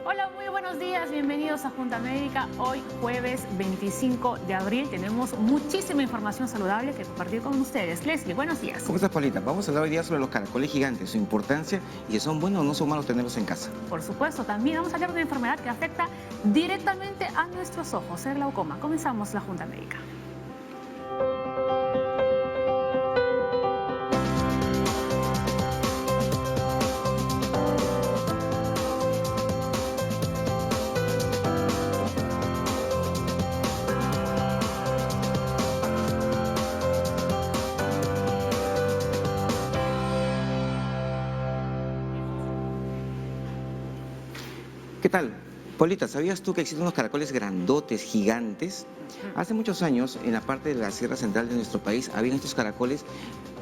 Hola, muy buenos días, bienvenidos a Junta Médica. Hoy jueves 25 de abril tenemos muchísima información saludable que compartir con ustedes. Leslie, buenos días. ¿Cómo estás, Paulita? Vamos a hablar hoy día sobre los caracoles gigantes, su importancia y si son buenos o no son malos tenerlos en casa. Por supuesto, también vamos a hablar de una enfermedad que afecta directamente a nuestros ojos, el glaucoma. Comenzamos la Junta Médica. ¿Qué tal? Paulita, ¿sabías tú que existen unos caracoles grandotes, gigantes? Hace muchos años, en la parte de la Sierra Central de nuestro país, había estos caracoles,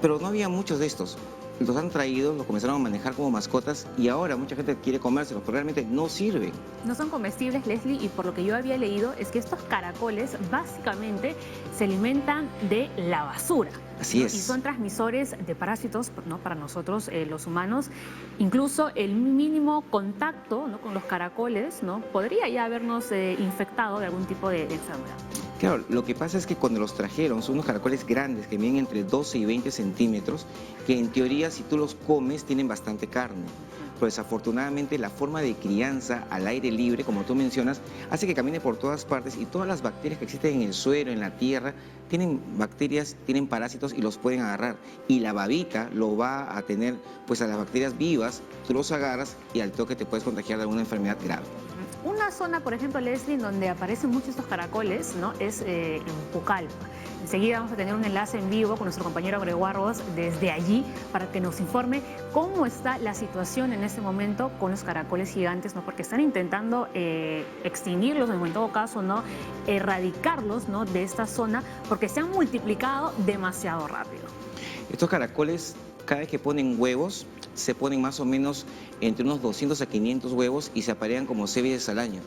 pero no había muchos de estos. Los han traído, los comenzaron a manejar como mascotas y ahora mucha gente quiere comérselos, pero realmente no sirven. No son comestibles, Leslie, y por lo que yo había leído es que estos caracoles básicamente se alimentan de la basura. Así es. Y son transmisores de parásitos, ¿no?, para nosotros, los humanos. Incluso el mínimo contacto, ¿no?, con los caracoles, ¿no?, podría ya habernos infectado de algún tipo de enfermedad. Claro, lo que pasa es que cuando los trajeron son unos caracoles grandes que miden entre 12 y 20 centímetros, que en teoría si tú los comes tienen bastante carne. Pero desafortunadamente la forma de crianza al aire libre, como tú mencionas, hace que camine por todas partes y todas las bacterias que existen en el suelo, en la tierra, tienen bacterias, tienen parásitos y los pueden agarrar. Y la babita lo va a tener pues a las bacterias vivas, tú los agarras y al toque te puedes contagiar de alguna enfermedad grave. Una zona, por ejemplo, Leslie, donde aparecen muchos estos caracoles, ¿no?, es en Pucallpa. Enseguida vamos a tener un enlace en vivo con nuestro compañero Greguarros desde allí para que nos informe cómo está la situación en este momento con los caracoles gigantes, ¿no?, porque están intentando extinguirlos, en todo caso, ¿no?, erradicarlos, ¿no?, de esta zona, porque se han multiplicado demasiado rápido. Estos caracoles, cada vez que ponen huevos, se ponen más o menos entre unos 200 a 500 huevos y se aparean como 6 veces al año.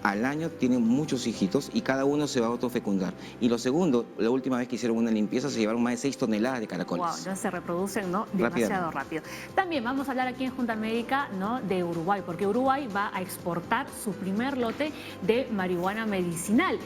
Al año tienen muchos hijitos y cada uno se va a autofecundar. Y lo segundo, la última vez que hicieron una limpieza se llevaron más de 6 toneladas de caracoles. Wow, entonces se reproducen, ¿no?, demasiado rápido. También vamos a hablar aquí en Junta Médica, ¿no?, de Uruguay, porque Uruguay va a exportar su primer lote de marihuana medicinal.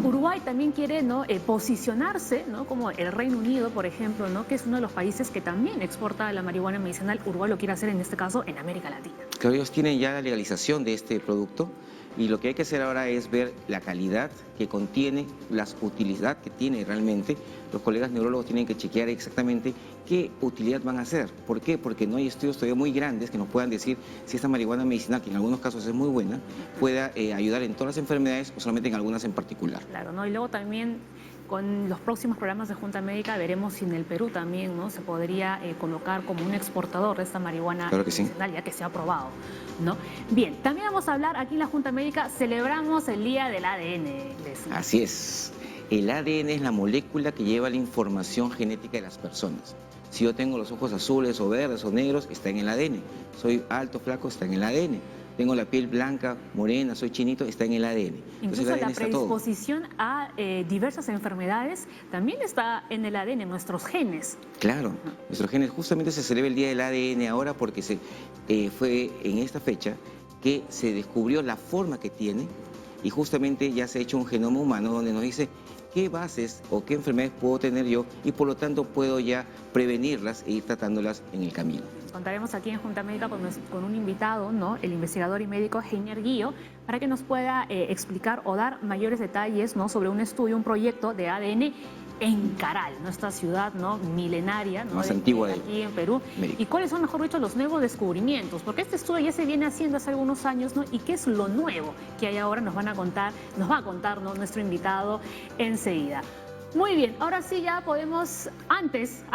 Uruguay también quiere, ¿no?, posicionarse, ¿no?, como el Reino Unido, por ejemplo, ¿no?, que es uno de los países que también exporta la marihuana medicinal. Uruguay lo quiere hacer en este caso en América Latina. Claro, ellos tienen ya la legalización de este producto y lo que hay que hacer ahora es ver la calidad que contiene, la utilidad que tiene realmente. Los colegas neurólogos tienen que chequear exactamente qué utilidad van a hacer. ¿Por qué? Porque no hay estudios todavía muy grandes que nos puedan decir si esta marihuana medicinal, que en algunos casos es muy buena, pueda ayudar en todas las enfermedades o solamente en algunas en particular. Claro, ¿no? Y luego también con los próximos programas de Junta Médica veremos si en el Perú también, ¿no?, se podría colocar como un exportador de esta marihuana medicinal, ya que se ha aprobado, ¿no? Bien, también vamos a hablar aquí en la Junta Médica, celebramos el Día del ADN. Leslie. Así es. El ADN es la molécula que lleva la información genética de las personas. Si yo tengo los ojos azules o verdes o negros, está en el ADN. Soy alto, flaco, está en el ADN. Tengo la piel blanca, morena, soy chinito, está en el ADN. Incluso el ADN la predisposición a diversas enfermedades también está en el ADN, en nuestros genes. Claro, nuestros genes. Justamente se celebra el Día del ADN ahora porque fue en esta fecha que se descubrió la forma que tiene y justamente ya se ha hecho un genoma humano donde nos dice qué bases o qué enfermedades puedo tener yo y por lo tanto puedo ya prevenirlas e ir tratándolas en el camino. Contaremos aquí en Junta Médica con un invitado, ¿no?, el investigador y médico Heiner Guío, para que nos pueda explicar o dar mayores detalles, ¿no?, sobre un estudio, un proyecto de ADN en Caral, nuestra ciudad, ¿no?, milenaria, ¿no?, más antigua de aquí en Perú. América. ¿Y cuáles son, mejor dicho, los nuevos descubrimientos? Porque este estudio ya se viene haciendo hace algunos años, ¿no?, y qué es lo nuevo que hay ahora nos va a contar, ¿no?, nuestro invitado enseguida. Muy bien, ahora sí ya podemos, antes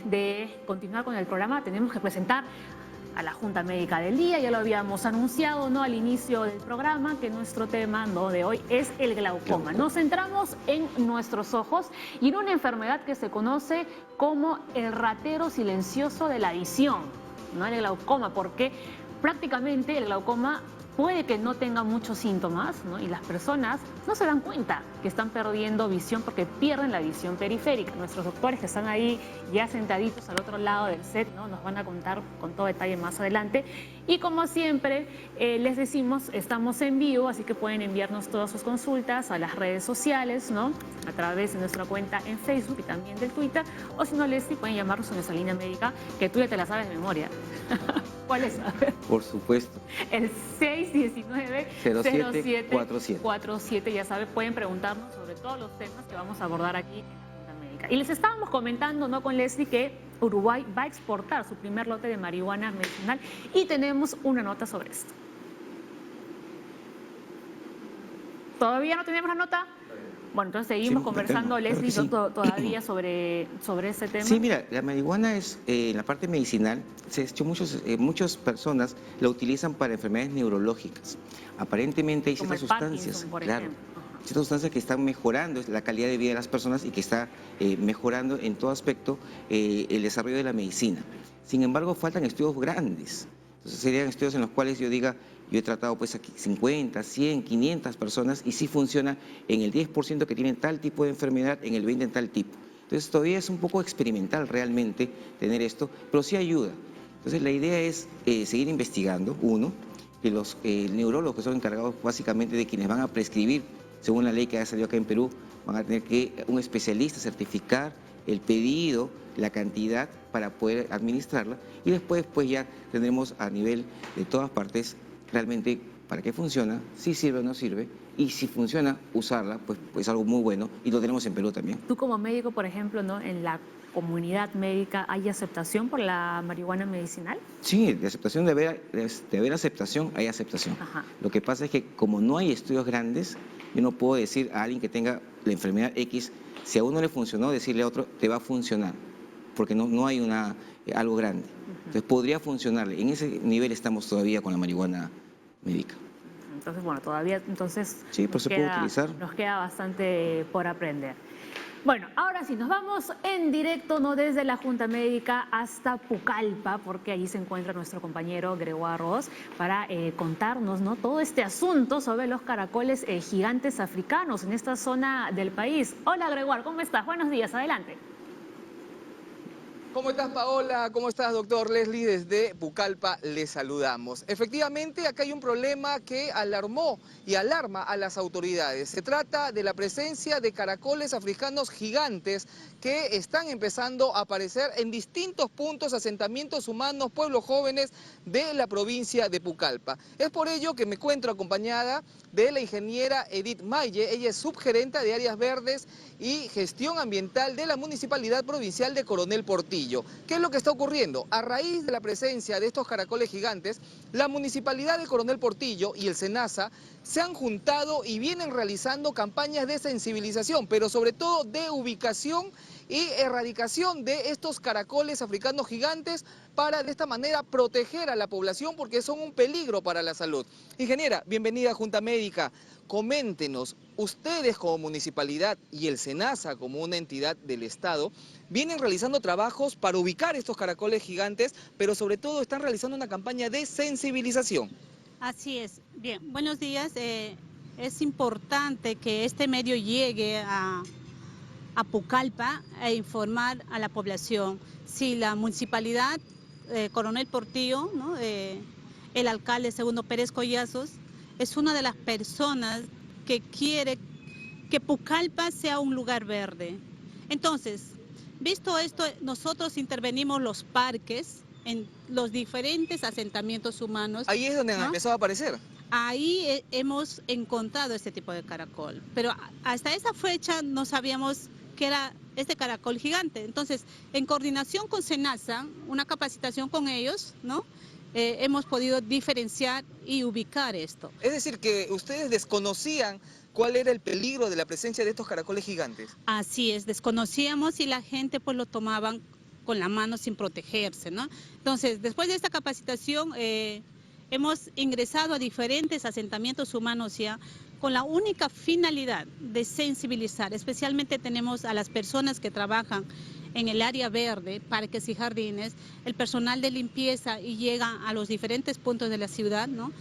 de continuar con el programa, tenemos que presentar a la Junta Médica del día. Ya lo habíamos anunciado, ¿no?, al inicio del programa, que nuestro tema, ¿no?, de hoy es el glaucoma. Nos centramos en nuestros ojos y en una enfermedad que se conoce como el ratero silencioso de la visión, ¿no?, el glaucoma, porque prácticamente el glaucoma puede que no tenga muchos síntomas, ¿no? Y las personas no se dan cuenta que están perdiendo visión porque pierden la visión periférica. Nuestros doctores que están ahí ya sentaditos al otro lado del set, ¿no? Nos van a contar con todo detalle más adelante. Y como siempre, les decimos, estamos en vivo, así que pueden enviarnos todas sus consultas a las redes sociales, ¿no? A través de nuestra cuenta en Facebook y también del Twitter. O si no, Leslie, pueden llamarnos a nuestra línea médica, que tú ya te la sabes de memoria. ¿Cuál es? A ver. Por supuesto. El 619-0747. 47. Ya saben, pueden preguntarnos sobre todos los temas que vamos a abordar aquí en la Junta Médica. Y les estábamos comentando, ¿no?, con Leslie, que Uruguay va a exportar su primer lote de marihuana medicinal y tenemos una nota sobre esto. ¿Todavía no tenemos la nota? Bueno, entonces seguimos conversando, Leslie, claro, todavía sobre este tema. Sí, mira, la marihuana es, en la parte medicinal, se ha hecho muchas personas la utilizan para enfermedades neurológicas. Aparentemente hay ciertas sustancias, claro, ciertas sustancias que están mejorando la calidad de vida de las personas y que está mejorando en todo aspecto el desarrollo de la medicina. Sin embargo, faltan estudios grandes. Entonces serían estudios en los cuales yo diga, yo he tratado pues aquí 50, 100, 500 personas y sí funciona en el 10% que tienen tal tipo de enfermedad, en el 20% en tal tipo. Entonces todavía es un poco experimental realmente tener esto, pero sí ayuda. Entonces la idea es seguir investigando, uno, que los neurólogos que son encargados básicamente de quienes van a prescribir, según la ley que ha salido acá en Perú, van a tener que un especialista certificar el pedido, la cantidad para poder administrarla y después pues ya tendremos a nivel de todas partes realmente para qué funciona, si sirve o no sirve, y si funciona, usarla, pues es algo muy bueno, y lo tenemos en Perú también. Tú como médico, por ejemplo, ¿no?, en la comunidad médica, ¿hay aceptación por la marihuana medicinal? Sí, de aceptación, de haber aceptación, hay aceptación. Ajá. Lo que pasa es que como no hay estudios grandes, yo no puedo decir a alguien que tenga la enfermedad X, si a uno le funcionó, decirle a otro, te va a funcionar, porque no hay algo grande. Entonces podría funcionarle. En ese nivel estamos todavía con la marihuana médica. Entonces, bueno, todavía sí, pero se puede utilizar. Nos queda bastante por aprender. Bueno, ahora sí, nos vamos en directo, ¿no?, desde la Junta Médica hasta Pucallpa, porque allí se encuentra nuestro compañero Gregoire Ross para contarnos, ¿no?, todo este asunto sobre los caracoles gigantes africanos en esta zona del país. Hola, Gregoire, ¿cómo estás? Buenos días, adelante. ¿Cómo estás, Paola? ¿Cómo estás, doctor Leslie? Desde Pucallpa les saludamos. Efectivamente, acá hay un problema que alarmó y alarma a las autoridades. Se trata de la presencia de caracoles africanos gigantes que están empezando a aparecer en distintos puntos, asentamientos humanos, pueblos jóvenes de la provincia de Pucallpa. Es por ello que me encuentro acompañada de la ingeniera Edith Maye. Ella es subgerenta de áreas verdes y gestión ambiental de la Municipalidad Provincial de Coronel Portillo. ¿Qué es lo que está ocurriendo? A raíz de la presencia de estos caracoles gigantes, la Municipalidad de Coronel Portillo y el SENASA se han juntado y vienen realizando campañas de sensibilización, pero sobre todo de ubicación y erradicación de estos caracoles africanos gigantes para de esta manera proteger a la población porque son un peligro para la salud. Ingeniera, bienvenida a Junta Médica. Coméntenos, ustedes como municipalidad y el SENASA como una entidad del Estado vienen realizando trabajos para ubicar estos caracoles gigantes, pero sobre todo están realizando una campaña de sensibilización. Así es. Bien, buenos días. Es importante que este medio llegue a Pucallpa a informar a la población. Si la municipalidad, Coronel Portillo, ¿no?, el alcalde Segundo Pérez Collazos, es una de las personas que quiere que Pucallpa sea un lugar verde. Entonces, visto esto, nosotros intervenimos los parques en los diferentes asentamientos humanos. Ahí es donde, ¿no?, han empezado a aparecer. Ahí hemos encontrado este tipo de caracol, pero hasta esa fecha no sabíamos que era este caracol gigante. Entonces, en coordinación con SENASA, una capacitación con ellos, ¿no?, hemos podido diferenciar y ubicar esto. Es decir, que ustedes desconocían cuál era el peligro de la presencia de estos caracoles gigantes. Así es, desconocíamos y la gente pues lo tomaban con la mano sin protegerse, ¿no? Entonces, después de esta capacitación, hemos ingresado a diferentes asentamientos humanos ya con la única finalidad de sensibilizar. Especialmente tenemos a las personas que trabajan en el área verde, parques y jardines, el personal de limpieza y llega a los diferentes puntos de la ciudad, ¿no?,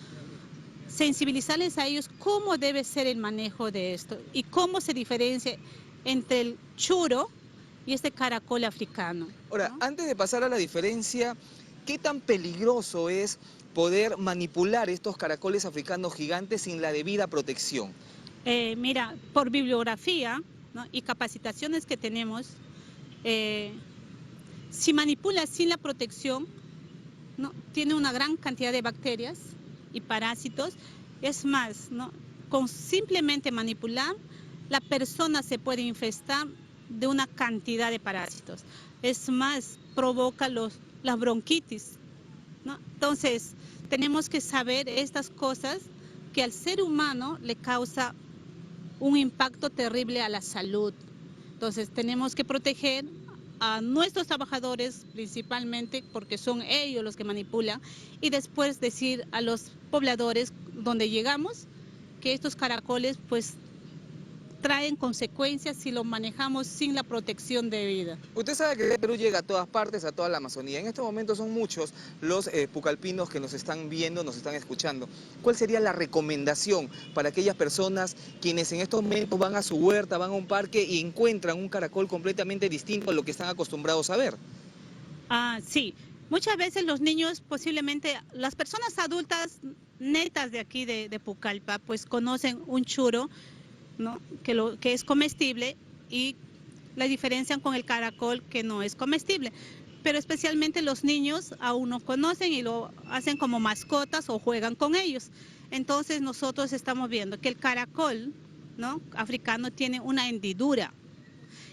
sensibilizarles a ellos cómo debe ser el manejo de esto y cómo se diferencia entre el churo y este caracol africano. Ahora, ¿no? antes de pasar a la diferencia, ¿qué tan peligroso es poder manipular estos caracoles africanos gigantes sin la debida protección? Mira, por bibliografía, ¿no? y capacitaciones que tenemos, si manipula sin la protección, ¿no? tiene una gran cantidad de bacterias y parásitos. Es más, ¿no? con simplemente manipular, la persona se puede infestar de una cantidad de parásitos. Es más, provoca las bronquitis, ¿no? Entonces, tenemos que saber estas cosas que al ser humano le causa un impacto terrible a la salud. Entonces, tenemos que proteger a nuestros trabajadores principalmente porque son ellos los que manipulan y después decir a los pobladores donde llegamos que estos caracoles pues traen consecuencias si los manejamos sin la protección debida. Usted sabe que el Perú llega a todas partes, a toda la Amazonía. En este momento son muchos los pucalpinos que nos están viendo, nos están escuchando. ¿Cuál sería la recomendación para aquellas personas quienes en estos momentos van a su huerta, van a un parque y encuentran un caracol completamente distinto a lo que están acostumbrados a ver? Sí, muchas veces los niños, posiblemente las personas adultas netas de aquí de Pucallpa, pues conocen un churo, ¿no? que es comestible y la diferencian con el caracol que no es comestible. Pero especialmente los niños aún no conocen y lo hacen como mascotas o juegan con ellos. Entonces nosotros estamos viendo que el caracol, ¿no? africano tiene una hendidura.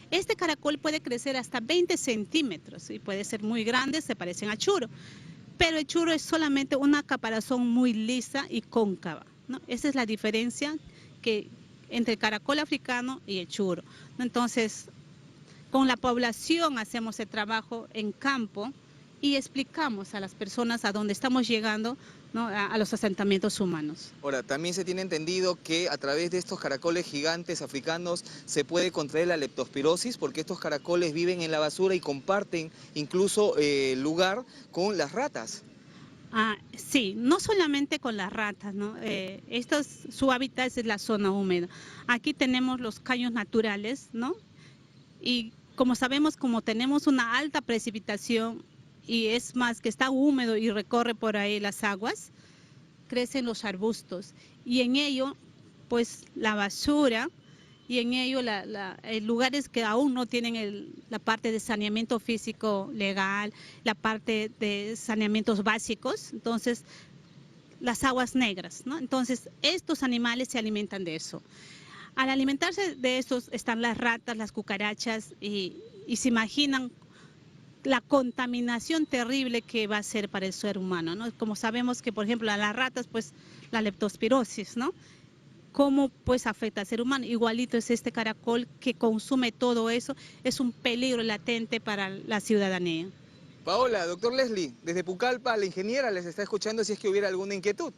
Este caracol puede crecer hasta 20 centímetros y puede ser muy grande, se parecen a churo. Pero el churo es solamente una caparazón muy lisa y cóncava, ¿no? Esa es la diferencia entre el caracol africano y el churo. Entonces, con la población hacemos el trabajo en campo y explicamos a las personas a dónde estamos llegando, ¿no? a los asentamientos humanos. Ahora, también se tiene entendido que a través de estos caracoles gigantes africanos se puede contraer la leptospirosis porque estos caracoles viven en la basura y comparten incluso lugar con las ratas. Sí, no solamente con las ratas, ¿no? Su hábitat es la zona húmeda. Aquí tenemos los caños naturales, ¿no? Y como sabemos, como tenemos una alta precipitación y es más que está húmedo y recorre por ahí las aguas, crecen los arbustos y en ello, pues la basura y en ello lugares que aún no tienen la parte de saneamiento físico legal, la parte de saneamientos básicos, entonces las aguas negras, ¿no? Entonces estos animales se alimentan de eso. Al alimentarse de estos están las ratas, las cucarachas y se imaginan la contaminación terrible que va a ser para el ser humano, ¿no? Como sabemos que, por ejemplo, a las ratas, pues la leptospirosis, ¿no? ¿Cómo pues afecta al ser humano? Igualito es este caracol que consume todo eso, es un peligro latente para la ciudadanía. Paola, doctor Leslie, desde Pucallpa, la ingeniera les está escuchando si es que hubiera alguna inquietud.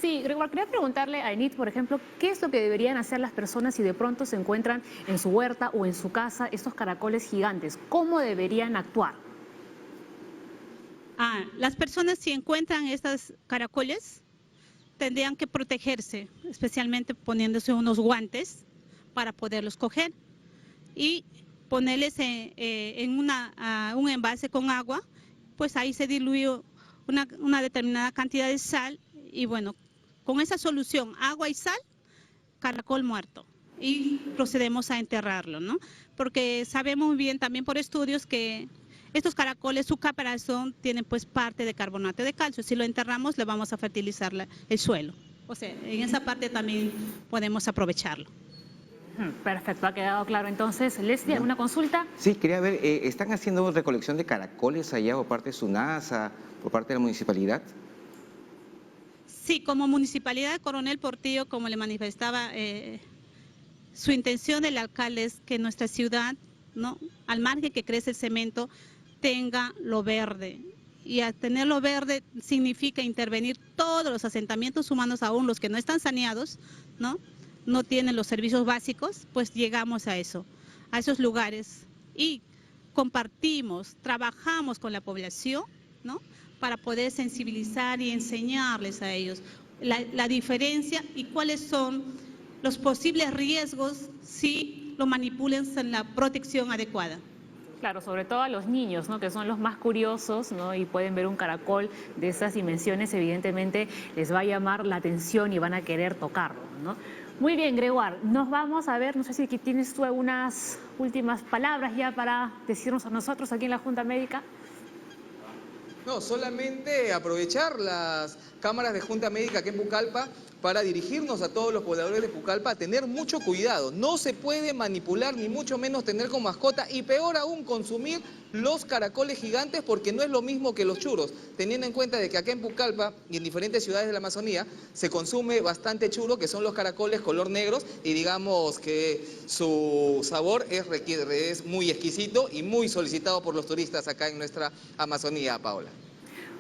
Sí, Gregorio, quería preguntarle a Enid, por ejemplo, ¿qué es lo que deberían hacer las personas si de pronto se encuentran en su huerta o en su casa estos caracoles gigantes? ¿Cómo deberían actuar? Las personas si encuentran estos caracoles tendrían que protegerse, especialmente poniéndose unos guantes para poderlos coger y ponerles en un envase con agua, pues ahí se diluye una determinada cantidad de sal y bueno, con esa solución, agua y sal, caracol muerto y procedemos a enterrarlo, ¿no? Porque sabemos muy bien también por estudios que estos caracoles, su caparazón tienen pues parte de carbonato de calcio. Si lo enterramos, le vamos a fertilizar el suelo. O sea, en esa parte también podemos aprovecharlo. Perfecto, ha quedado claro. Entonces, Leslie, ¿alguna consulta? Sí, quería ver, ¿están haciendo recolección de caracoles allá por parte de SUNASA, por parte de la municipalidad? Sí, como Municipalidad de Coronel Portillo, como le manifestaba, su intención del alcalde es que nuestra ciudad, ¿no? al margen que crece el cemento, tenga lo verde. Y al tenerlo verde significa intervenir todos los asentamientos humanos, aún los que no están saneados, no tienen los servicios básicos, pues llegamos a esos lugares y compartimos, trabajamos con la población, para poder sensibilizar y enseñarles a ellos la diferencia y cuáles son los posibles riesgos si lo manipulan sin la protección adecuada. Claro, sobre todo a los niños, ¿no? Que son los más curiosos, ¿no? Y pueden ver un caracol de esas dimensiones, evidentemente les va a llamar la atención y van a querer tocarlo, ¿no? Muy bien, Gregoire, nos vamos a ver, no sé si aquí tienes tú algunas últimas palabras ya para decirnos a nosotros aquí en la Junta Médica. No, solamente aprovechar las cámaras de Junta Médica aquí en Pucallpa para dirigirnos a todos los pobladores de Pucallpa a tener mucho cuidado. No se puede manipular, ni mucho menos tener como mascota, y peor aún consumir los caracoles gigantes, porque no es lo mismo que los churros, teniendo en cuenta de que acá en Pucallpa y en diferentes ciudades de la Amazonía se consume bastante churro, que son los caracoles color negros, y digamos que su sabor es muy exquisito y muy solicitado por los turistas acá en nuestra Amazonía, Paola.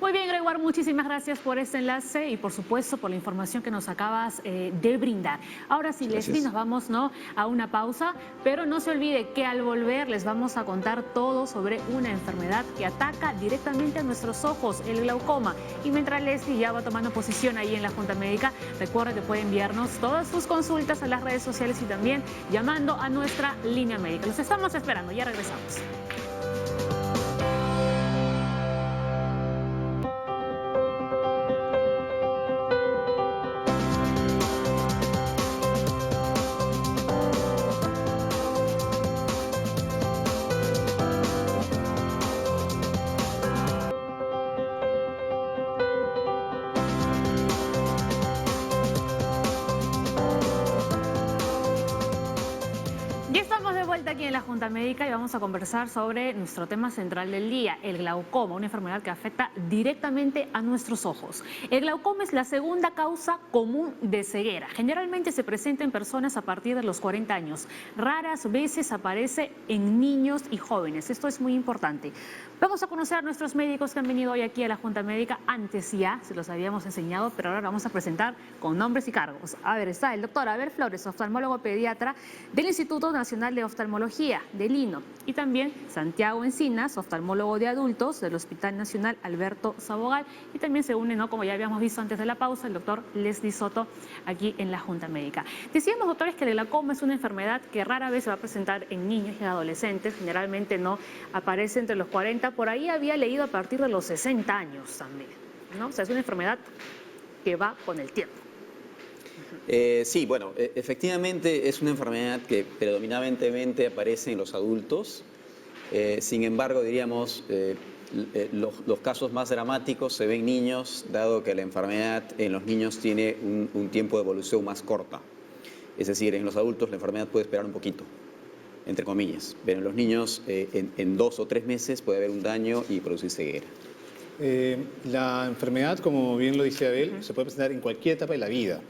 Muy bien, Gregoire, muchísimas gracias por este enlace y por supuesto por la información que nos acabas de brindar. Ahora sí, Leslie, nos vamos, ¿no?, a una pausa, pero no se olvide que al volver les vamos a contar todo sobre una enfermedad que ataca directamente a nuestros ojos, el glaucoma. Y mientras Leslie ya va tomando posición ahí en la Junta Médica, recuerda que puede enviarnos todas sus consultas a las redes sociales y también llamando a nuestra línea médica. Los estamos esperando, ya regresamos. Aquí en la Junta Médica y vamos a conversar sobre nuestro tema central del día, el glaucoma, una enfermedad que afecta directamente a nuestros ojos. El glaucoma es la segunda causa común de ceguera. Generalmente se presenta en personas a partir de los 40 años. Raras veces aparece en niños y jóvenes. Esto es muy importante. Vamos a conocer a nuestros médicos que han venido hoy aquí a la Junta Médica. Antes ya se los habíamos enseñado, pero ahora vamos a presentar con nombres y cargos. A ver, está el doctor Abel Flores, oftalmólogo pediatra del Instituto Nacional de Oftalmología, del INO. Y también Santiago Encinas, oftalmólogo de adultos del Hospital Nacional Alberto Sabogal. Y también se une, ¿no?, como ya habíamos visto antes de la pausa, el doctor Leslie Soto aquí en la Junta Médica. Decíamos, doctores, que el glaucoma es una enfermedad que rara vez se va a presentar en niños y adolescentes. Generalmente no aparece entre los 40. Por ahí había leído a partir de los 60 años también, ¿no? O sea, es una enfermedad que va con el tiempo. Sí, bueno, efectivamente es una enfermedad que predominantemente aparece en los adultos. Sin embargo, diríamos, los casos más dramáticos se ven en niños, dado que la enfermedad en los niños tiene un tiempo de evolución más corta. Es decir, en los adultos la enfermedad puede esperar un poquito, entre comillas, pero en los niños en 2 o 3 meses puede haber un daño y producir ceguera. La enfermedad, como bien lo dice Abel, se puede presentar en cualquier etapa de la vida,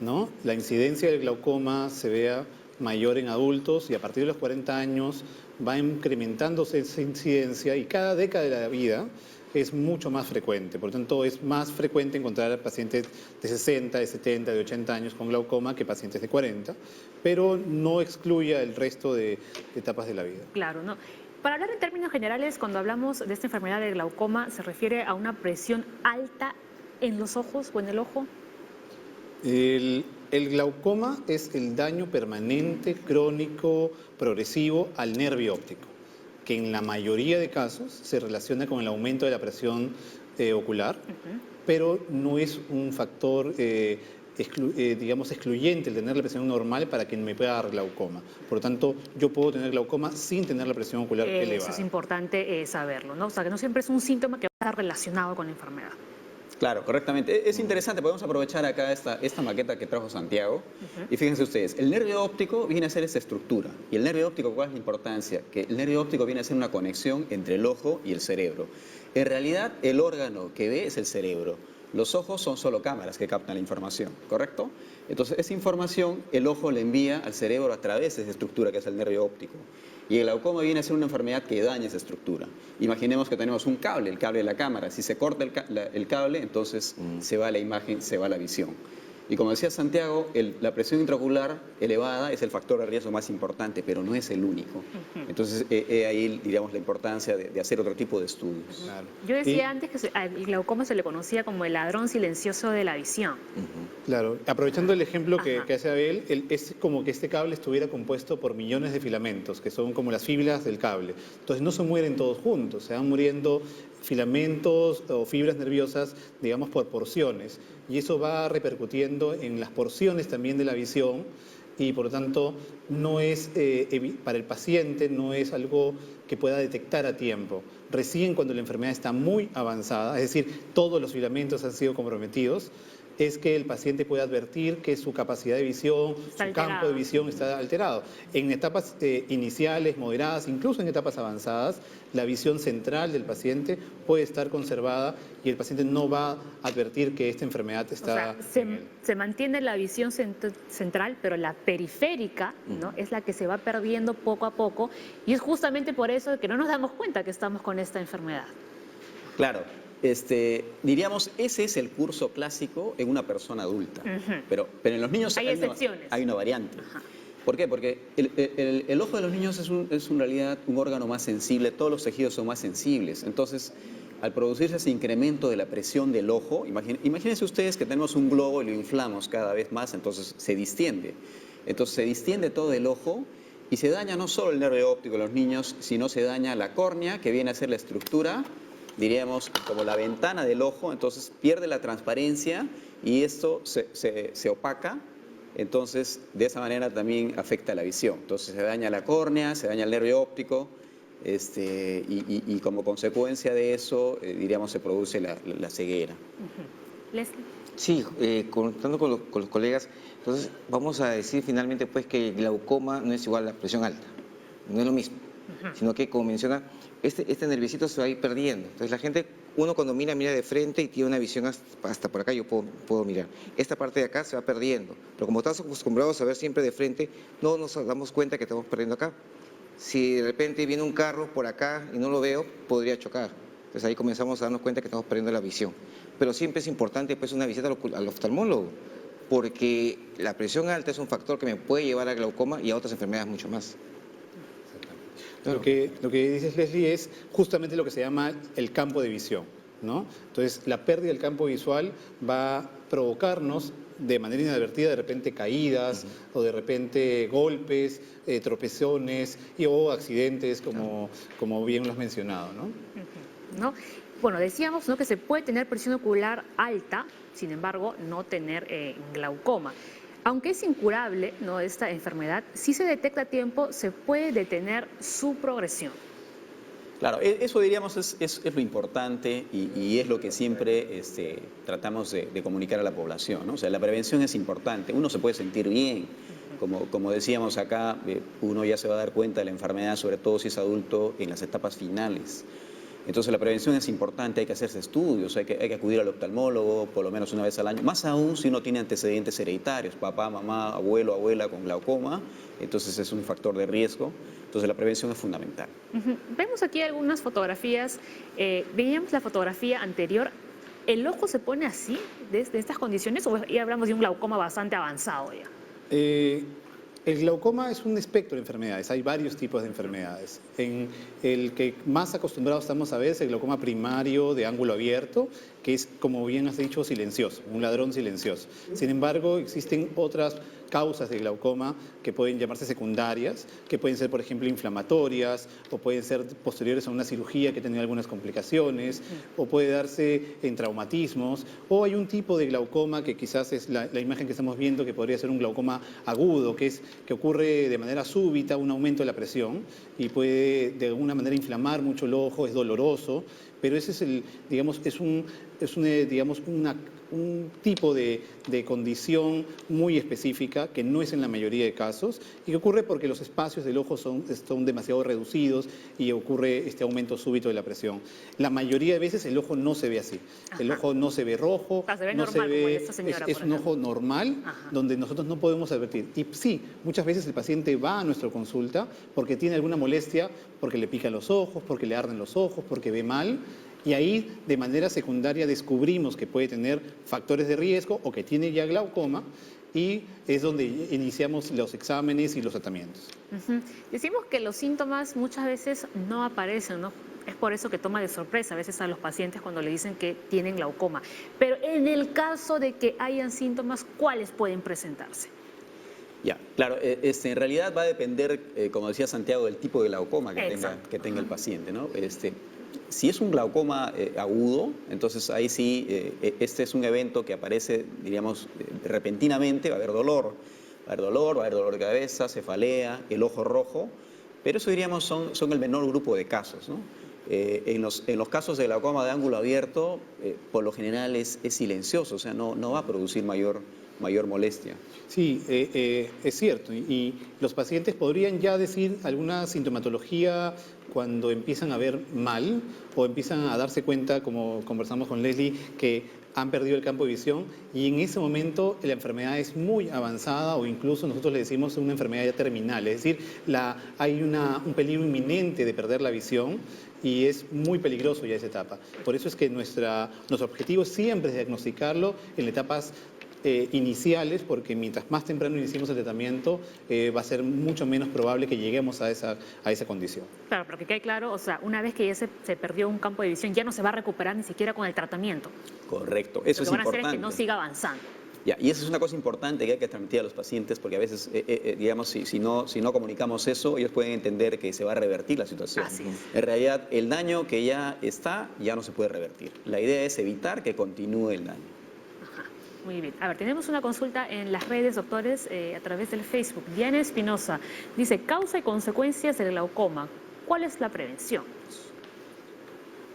¿no? La incidencia del glaucoma se vea mayor en adultos y a partir de los 40 años va incrementándose esa incidencia y cada década de la vida es mucho más frecuente. Por lo tanto, es más frecuente encontrar pacientes de 60, de 70, de 80 años con glaucoma que pacientes de 40, pero no excluye el resto de etapas de la vida. Claro, ¿no? Para hablar en términos generales, cuando hablamos de esta enfermedad del glaucoma, ¿se refiere a una presión alta en los ojos o en el ojo? El glaucoma es el daño permanente, crónico, progresivo al nervio óptico, que en la mayoría de casos se relaciona con el aumento de la presión ocular, pero no es un factor digamos, excluyente el tener la presión normal para quien me pueda dar glaucoma. Por lo tanto, yo puedo tener glaucoma sin tener la presión ocular elevada. Eso es importante saberlo, ¿no? O sea, que no siempre es un síntoma que va a estar relacionado con la enfermedad. Claro, correctamente. Es interesante, podemos aprovechar acá esta maqueta que trajo Santiago. Y fíjense ustedes, el nervio óptico viene a ser esa estructura. ¿Y el nervio óptico cuál es la importancia? Que el nervio óptico viene a ser una conexión entre el ojo y el cerebro. En realidad, el órgano que ve es el cerebro. Los ojos son solo cámaras que captan la información, ¿correcto? Entonces, esa información el ojo le envía al cerebro a través de esa estructura que es el nervio óptico. Y el glaucoma viene a ser una enfermedad que daña esa estructura. Imaginemos que tenemos un cable, el cable de la cámara. Si se corta el cable, entonces se va la imagen, se va la visión. Y como decía Santiago, la presión intraocular elevada es el factor de riesgo más importante, pero no es el único. Entonces, ahí, diríamos, la importancia de hacer otro tipo de estudios. Claro. Yo decía antes que al glaucoma se le conocía como el ladrón silencioso de la visión. Claro, aprovechando el ejemplo que Ajá. hace Abel, es como que este cable estuviera compuesto por millones de filamentos, que son como las fibras del cable. Entonces no se mueren todos juntos, se van muriendo filamentos o fibras nerviosas, digamos, por porciones. Y eso va repercutiendo en las porciones también de la visión y por lo tanto no es, para el paciente no es algo que pueda detectar a tiempo. Recién cuando la enfermedad está muy avanzada, es decir, todos los filamentos han sido comprometidos, es que el paciente puede advertir que su capacidad de visión, Está su campo alterado. de visión está alterado. En etapas iniciales, moderadas, incluso en etapas avanzadas, la visión central del paciente puede estar conservada y el paciente no va a advertir que esta enfermedad O está sea, en él. se mantiene la visión central, pero la periférica, ¿no? Es la que se va perdiendo poco a poco y es justamente por eso que no nos damos cuenta que estamos con esta enfermedad. Claro, diríamos, ese es el curso clásico en una persona adulta. Pero en los niños Hay excepciones. hay una variante. Ajá. ¿Por qué? Porque el ojo de los niños es en realidad un órgano más sensible, todos los tejidos son más sensibles. Entonces, al producirse ese incremento de la presión del ojo, imagínense ustedes que tenemos un globo y lo inflamos cada vez más, entonces se distiende. Entonces se distiende todo el ojo y se daña no solo el nervio óptico de los niños, sino se daña la córnea, que viene a ser la estructura, diríamos, como la ventana del ojo, entonces pierde la transparencia y esto se opaca. Entonces, de esa manera también afecta la visión. Entonces, se daña la córnea, se daña el nervio óptico, y como consecuencia de eso, diríamos, se produce la ceguera. Leslie. Sí, contando con los colegas, entonces vamos a decir finalmente pues que el glaucoma no es igual a la presión alta, no es lo mismo, sino que como menciona, este nerviosito se va a ir perdiendo. Entonces la gente, uno cuando mira de frente y tiene una visión hasta por acá, yo puedo mirar. Esta parte de acá se va perdiendo, pero como estamos acostumbrados a ver siempre de frente, no nos damos cuenta que estamos perdiendo acá. Si de repente viene un carro por acá y no lo veo, podría chocar. Entonces ahí comenzamos a darnos cuenta que estamos perdiendo la visión. Pero siempre es importante pues una visita al oftalmólogo, porque la presión alta es un factor que me puede llevar a glaucoma y a otras enfermedades mucho más. Lo que dices, Leslie, es justamente lo que se llama el campo de visión, ¿no? Entonces, la pérdida del campo visual va a provocarnos de manera inadvertida de repente caídas o de repente golpes, tropezones o accidentes, como bien lo has mencionado, ¿no? ¿No? Bueno, decíamos, ¿no?, que se puede tener presión ocular alta, sin embargo, no tener glaucoma. Aunque es incurable, ¿no?, esta enfermedad, si se detecta a tiempo, se puede detener su progresión. Claro, eso diríamos es lo importante y es lo que siempre tratamos de comunicar a la población, ¿no? O sea, la prevención es importante, uno se puede sentir bien, como decíamos acá, uno ya se va a dar cuenta de la enfermedad, sobre todo si es adulto, en las etapas finales. Entonces la prevención es importante, hay que hacerse estudios, hay que acudir al oftalmólogo por lo menos una vez al año, más aún si uno tiene antecedentes hereditarios, papá, mamá, abuelo, abuela con glaucoma, entonces es un factor de riesgo, entonces la prevención es fundamental. Vemos aquí algunas fotografías, veíamos la fotografía anterior, ¿el ojo se pone así, de estas condiciones, o ya hablamos de un glaucoma bastante avanzado ya? El glaucoma es un espectro de enfermedades, hay varios tipos de enfermedades. En el que más acostumbrados estamos a ver es el glaucoma primario de ángulo abierto, que es, como bien has dicho, silencioso, un ladrón silencioso. Sin embargo, existen otras causas de glaucoma que pueden llamarse secundarias, que pueden ser, por ejemplo, inflamatorias, o pueden ser posteriores a una cirugía que tiene algunas complicaciones, o puede darse en traumatismos, o hay un tipo de glaucoma que quizás es la imagen que estamos viendo, que podría ser un glaucoma agudo, que ocurre de manera súbita, un aumento de la presión, y puede de alguna manera inflamar mucho el ojo, es doloroso, pero ese es un tipo de condición muy específica que no es en la mayoría de casos y que ocurre porque los espacios del ojo son demasiado reducidos y ocurre este aumento súbito de la presión. La mayoría de veces el ojo no se ve así. Ajá. El ojo no se ve rojo, Se ve no normal, se ve, como esta señora, es por un ejemplo. ojo normal. Ajá. Donde nosotros no podemos advertir. Y sí, muchas veces el paciente va a nuestra consulta porque tiene alguna molestia, porque le pican los ojos, porque le arden los ojos, porque ve mal. Y ahí, de manera secundaria, descubrimos que puede tener factores de riesgo o que tiene ya glaucoma, y es donde iniciamos los exámenes y los tratamientos. Decimos que los síntomas muchas veces no aparecen, ¿no? Es por eso que toma de sorpresa a veces a los pacientes cuando le dicen que tienen glaucoma. Pero en el caso de que hayan síntomas, ¿cuáles pueden presentarse? Ya, claro, en realidad va a depender, como decía Santiago, del tipo de glaucoma que tenga el paciente, ¿no? Si es un glaucoma agudo, entonces ahí sí, este es un evento que aparece, diríamos, repentinamente, va a haber dolor, de cabeza, cefalea, el ojo rojo, pero eso diríamos son el menor grupo de casos, ¿no? En los casos de glaucoma de ángulo abierto, por lo general es silencioso, o sea, no va a producir mayor molestia. Sí, es cierto. Y los pacientes podrían ya decir alguna sintomatología cuando empiezan a ver mal o empiezan a darse cuenta, como conversamos con Leslie, que han perdido el campo de visión, y en ese momento la enfermedad es muy avanzada o incluso nosotros le decimos una enfermedad ya terminal, es decir, hay un peligro inminente de perder la visión y es muy peligroso ya esa etapa. Por eso es que nuestro objetivo siempre es diagnosticarlo en etapas iniciales, porque mientras más temprano iniciemos el tratamiento, va a ser mucho menos probable que lleguemos a esa condición. Claro, pero que quede claro, o sea, una vez que ya se perdió un campo de visión, ya no se va a recuperar ni siquiera con el tratamiento. Correcto, eso es importante. Lo que van a hacer es que no siga avanzando. Ya, y eso es una cosa importante que hay que transmitir a los pacientes, porque a veces, digamos, si no comunicamos eso, ellos pueden entender que se va a revertir la situación. Así es. En realidad, el daño que ya está, ya no se puede revertir. La idea es evitar que continúe el daño. Muy bien. A ver, tenemos una consulta en las redes, doctores, a través del Facebook. Diana Espinosa dice, causa y consecuencias del glaucoma. ¿Cuál es la prevención?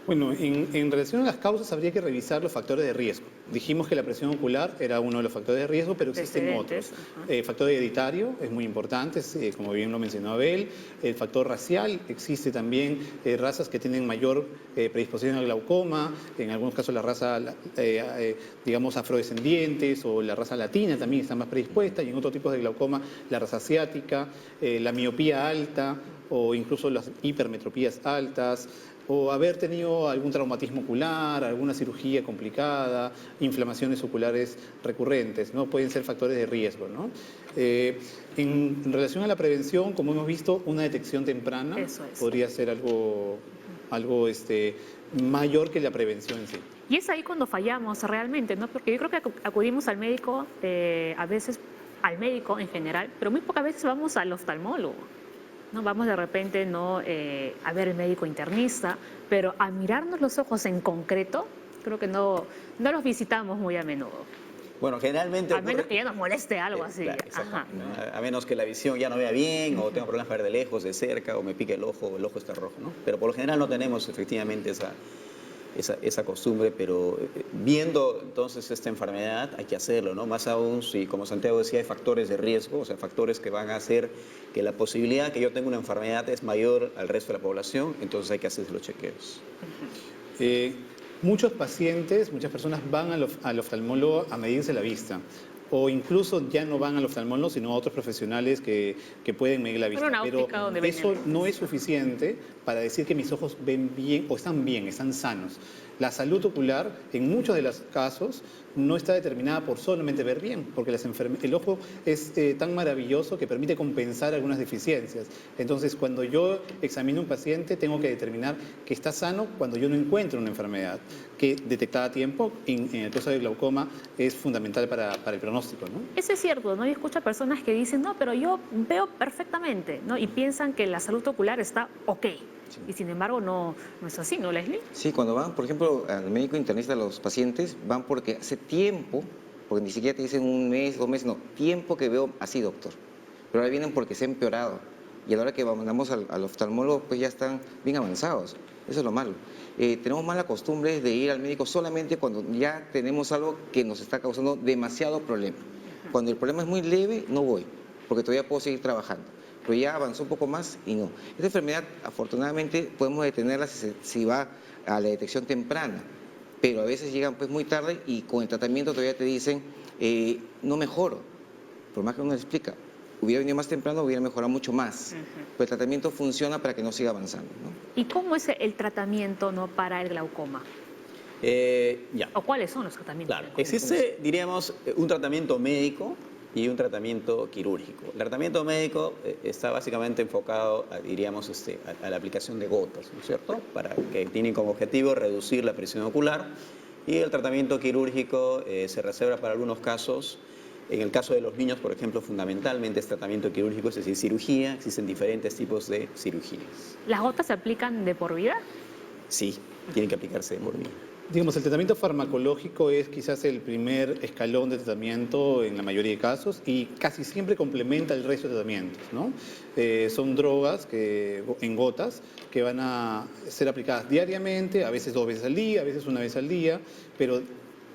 Bueno, en relación a las causas habría que revisar los factores de riesgo. Dijimos que la presión ocular era uno de los factores de riesgo, pero existen otros. El factor hereditario es muy importante, como bien lo mencionó Abel. El factor racial, existe también razas que tienen mayor predisposición al glaucoma, en algunos casos la raza, digamos, afrodescendientes o la raza latina también está más predispuesta, y en otros tipos de glaucoma la raza asiática, la miopía alta o incluso las hipermetropías altas, o haber tenido algún traumatismo ocular, alguna cirugía complicada, inflamaciones oculares recurrentes, ¿no? Pueden ser factores de riesgo, ¿no? En relación a la prevención, como hemos visto, una detección temprana podría ser algo mayor que la prevención en sí. Y es ahí cuando fallamos realmente, ¿no? Porque yo creo que acudimos al médico, a veces al médico en general, pero muy pocas veces vamos al oftalmólogo. No vamos de repente a ver el médico internista, pero a mirarnos los ojos en concreto, creo que no los visitamos muy a menudo. Bueno, generalmente al menos que ya nos moleste algo así. Claro, a menos que la visión ya no vea bien, o tengo problemas para ver de lejos, de cerca, o me pique el ojo está rojo, ¿no? Pero por lo general no tenemos efectivamente esa costumbre, pero viendo entonces esta enfermedad hay que hacerlo, ¿no? Más aún si, como Santiago decía, hay factores de riesgo, o sea, factores que van a hacer que la posibilidad que yo tenga una enfermedad es mayor al resto de la población, entonces hay que hacerse los chequeos. Muchos pacientes, muchas personas van al oftalmólogo a medirse la vista, o incluso ya no van al oftalmólogo, sino a otros profesionales que pueden medir la vista. Pero eso no es suficiente para decir que mis ojos ven bien o están bien, están sanos. La salud ocular, en muchos de los casos, no está determinada por solamente ver bien, porque el ojo es tan maravilloso que permite compensar algunas deficiencias. Entonces, cuando yo examino a un paciente, tengo que determinar que está sano cuando yo no encuentro una enfermedad, que detectada a tiempo, en el caso del glaucoma, es fundamental para el pronóstico, ¿no? Eso es cierto, ¿no? Yo escucho a personas que dicen, no, pero yo veo perfectamente, ¿no? Y piensan que la salud ocular está ok. Sí. Y sin embargo no es así, ¿no, Leslie? Sí, cuando van, por ejemplo, al médico internista, los pacientes van porque hace tiempo, porque ni siquiera te dicen un mes, 2 meses, no, tiempo que veo así, doctor. Pero ahora vienen porque se ha empeorado. Y a la hora que mandamos al oftalmólogo, pues ya están bien avanzados. Eso es lo malo. Tenemos mala costumbre de ir al médico solamente cuando ya tenemos algo que nos está causando demasiado problema. Cuando el problema es muy leve, no voy, porque todavía puedo seguir trabajando. Pero ya avanzó un poco más y no. Esta enfermedad, afortunadamente, podemos detenerla si va a la detección temprana, pero a veces llegan pues muy tarde y con el tratamiento todavía te dicen, no mejoro, por más que uno le explica, hubiera venido más temprano, hubiera mejorado mucho más. Pero el tratamiento funciona para que no siga avanzando, ¿no? ¿Y cómo es el tratamiento, ¿no?, para el glaucoma? Ya. ¿O cuáles son los tratamientos? Claro, del glaucoma? existe, diríamos, un tratamiento médico y un tratamiento quirúrgico. El tratamiento médico está básicamente enfocado, diríamos, a la aplicación de gotas, ¿no es cierto? Para que tienen como objetivo reducir la presión ocular. Y el tratamiento quirúrgico se reserva para algunos casos. En el caso de los niños, por ejemplo, fundamentalmente es tratamiento quirúrgico, es decir, cirugía. Existen diferentes tipos de cirugías. ¿Las gotas se aplican de por vida? Sí, tienen que aplicarse de por vida. Digamos, el tratamiento farmacológico es quizás el primer escalón de tratamiento en la mayoría de casos y casi siempre complementa el resto de tratamientos, ¿no? Son drogas en gotas que van a ser aplicadas diariamente, a veces 2 veces al día, a veces 1 vez al día, pero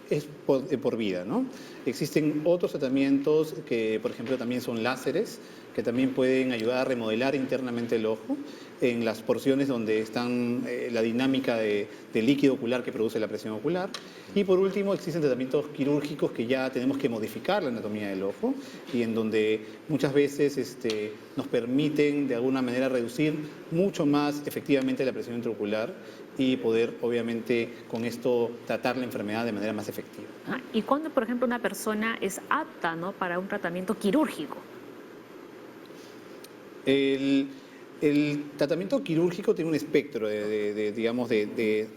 es por vida, ¿no? Existen otros tratamientos que, por ejemplo, también son láseres, que también pueden ayudar a remodelar internamente el ojo en las porciones donde están la dinámica de líquido ocular que produce la presión ocular. Y por último, existen tratamientos quirúrgicos que ya tenemos que modificar la anatomía del ojo y en donde muchas veces nos permiten de alguna manera reducir mucho más efectivamente la presión intraocular y poder, obviamente, con esto tratar la enfermedad de manera más efectiva. ¿Y cuándo, por ejemplo, una persona es apta, ¿no?, para un tratamiento quirúrgico? El tratamiento quirúrgico tiene un espectro digamos, de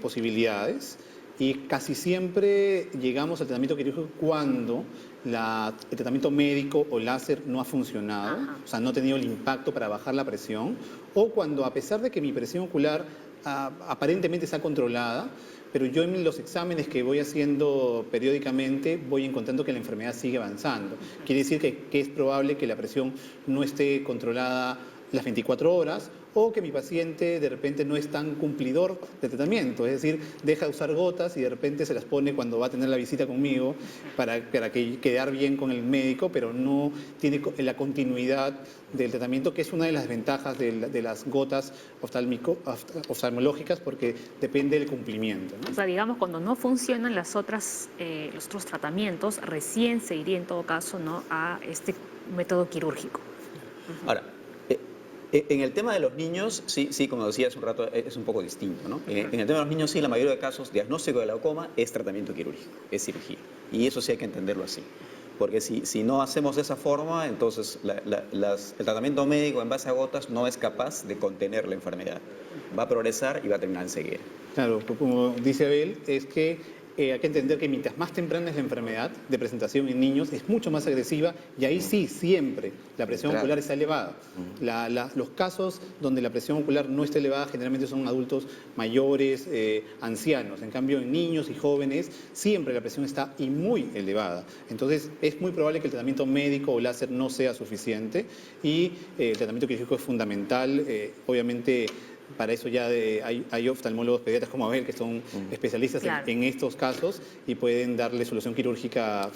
posibilidades y casi siempre llegamos al tratamiento quirúrgico cuando el tratamiento médico o láser no ha funcionado, o sea, no ha tenido el impacto para bajar la presión, o cuando a pesar de que mi presión ocular aparentemente está controlada, pero yo en los exámenes que voy haciendo periódicamente voy encontrando que la enfermedad sigue avanzando. Quiere decir que es probable que la presión no esté controlada las 24 horas o que mi paciente de repente no es tan cumplidor de tratamiento, es decir, deja de usar gotas y de repente se las pone cuando va a tener la visita conmigo para quedar bien con el médico, pero no tiene la continuidad del tratamiento, que es una de las ventajas de las gotas oftalmológicas porque depende del cumplimiento, ¿no? O sea, digamos, cuando no funcionan los otros tratamientos, recién se iría en todo caso, ¿no?, a este método quirúrgico. Ahora, en el tema de los niños, sí, como decía hace un rato, es un poco distinto, ¿no? En el tema de los niños, sí, la mayoría de casos, diagnóstico de glaucoma es tratamiento quirúrgico, es cirugía. Y eso sí hay que entenderlo así. Porque si no hacemos de esa forma, entonces el tratamiento médico en base a gotas no es capaz de contener la enfermedad. Va a progresar y va a terminar en ceguera. Claro, como dice Abel, es que hay que entender que mientras más temprana es la enfermedad de presentación en niños, es mucho más agresiva y ahí sí, siempre la presión ocular está elevada. Los casos donde la presión ocular no está elevada generalmente son adultos mayores, ancianos. En cambio, en niños y jóvenes siempre la presión está y muy elevada. Entonces, es muy probable que el tratamiento médico o láser no sea suficiente y el tratamiento quirúrgico es fundamental. Obviamente, para eso ya hay oftalmólogos pediatras como Abel que son especialistas en estos casos y pueden darle solución quirúrgica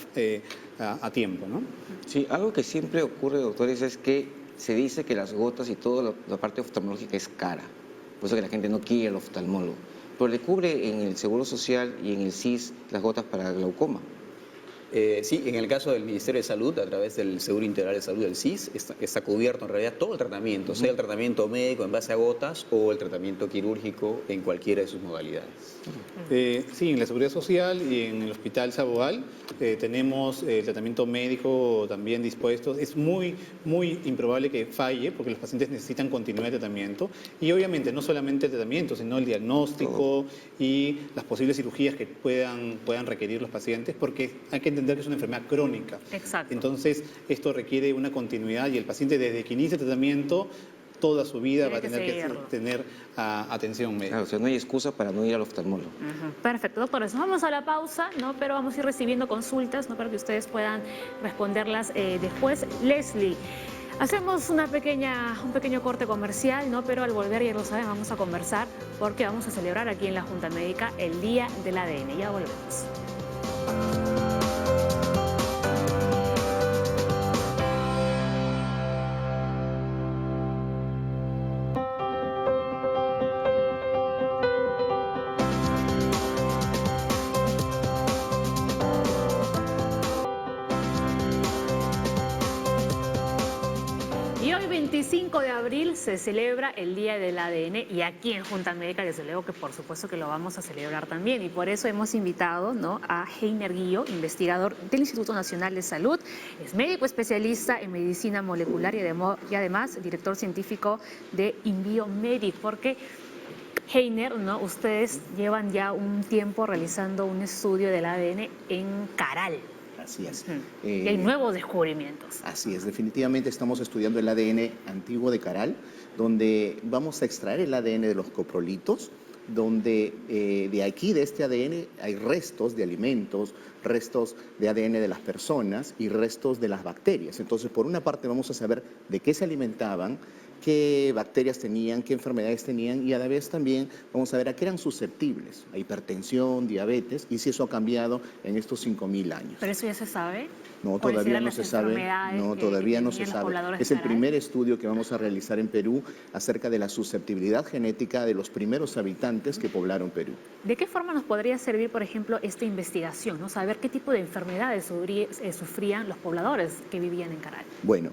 a tiempo, ¿no? Sí, algo que siempre ocurre, doctores, es que se dice que las gotas y toda la parte oftalmológica es cara. Por eso que la gente no quiere al oftalmólogo. Pero le cubre en el Seguro Social y en el SIS las gotas para glaucoma. Sí, en el caso del Ministerio de Salud, a través del Seguro Integral de Salud del SIS, está cubierto en realidad todo el tratamiento, sea el tratamiento médico en base a gotas o el tratamiento quirúrgico en cualquiera de sus modalidades. Sí, en la Seguridad Social y en el Hospital Sabogal tenemos el tratamiento médico también dispuesto. Es muy improbable que falle porque los pacientes necesitan continuidad de tratamiento y obviamente no solamente el tratamiento, sino el diagnóstico y las posibles cirugías que puedan requerir los pacientes porque hay que entender que es una enfermedad crónica. Exacto. Entonces, esto requiere una continuidad y el paciente desde que inicia el tratamiento toda su vida va a tener que tener atención médica. Claro, o sea, no hay excusa para no ir al oftalmólogo. Perfecto, doctores. Vamos a la pausa, ¿no? Pero vamos a ir recibiendo consultas, ¿no?, para que ustedes puedan responderlas después. Leslie, hacemos un pequeño corte comercial, ¿no? Pero al volver, ya lo saben, vamos a conversar porque vamos a celebrar aquí en la Junta Médica el Día del ADN. Ya volvemos. 25 de abril se celebra el Día del ADN y aquí en Junta Médica desde luego que por supuesto que lo vamos a celebrar también y por eso hemos invitado, ¿no?, a Heiner Guillo, investigador del Instituto Nacional de Salud, es médico especialista en medicina molecular y además director científico de InBioMedic, porque Heiner, ¿no?, ustedes llevan ya un tiempo realizando un estudio del ADN en Caral. Así es. Y hay nuevos descubrimientos. Así es, definitivamente estamos estudiando el ADN antiguo de Caral, donde vamos a extraer el ADN de los coprolitos, donde de aquí, de este ADN, hay restos de alimentos, restos de ADN de las personas y restos de las bacterias. Entonces, por una parte vamos a saber de qué se alimentaban, qué bacterias tenían, qué enfermedades tenían y a la vez también vamos a ver a qué eran susceptibles, a hipertensión, diabetes y si eso ha cambiado en estos 5.000 años. ¿Pero eso ya se sabe? No, ¿Cuáles todavía eran no las se sabe. enfermedades No, que todavía no se tenían los sabe. pobladores Es de el Caral? primer estudio que vamos a realizar en Perú acerca de la susceptibilidad genética de los primeros habitantes que poblaron Perú. ¿De qué forma nos podría servir, por ejemplo, esta investigación, ¿no? Saber qué tipo de enfermedades sufrían los pobladores que vivían en Caral. Bueno,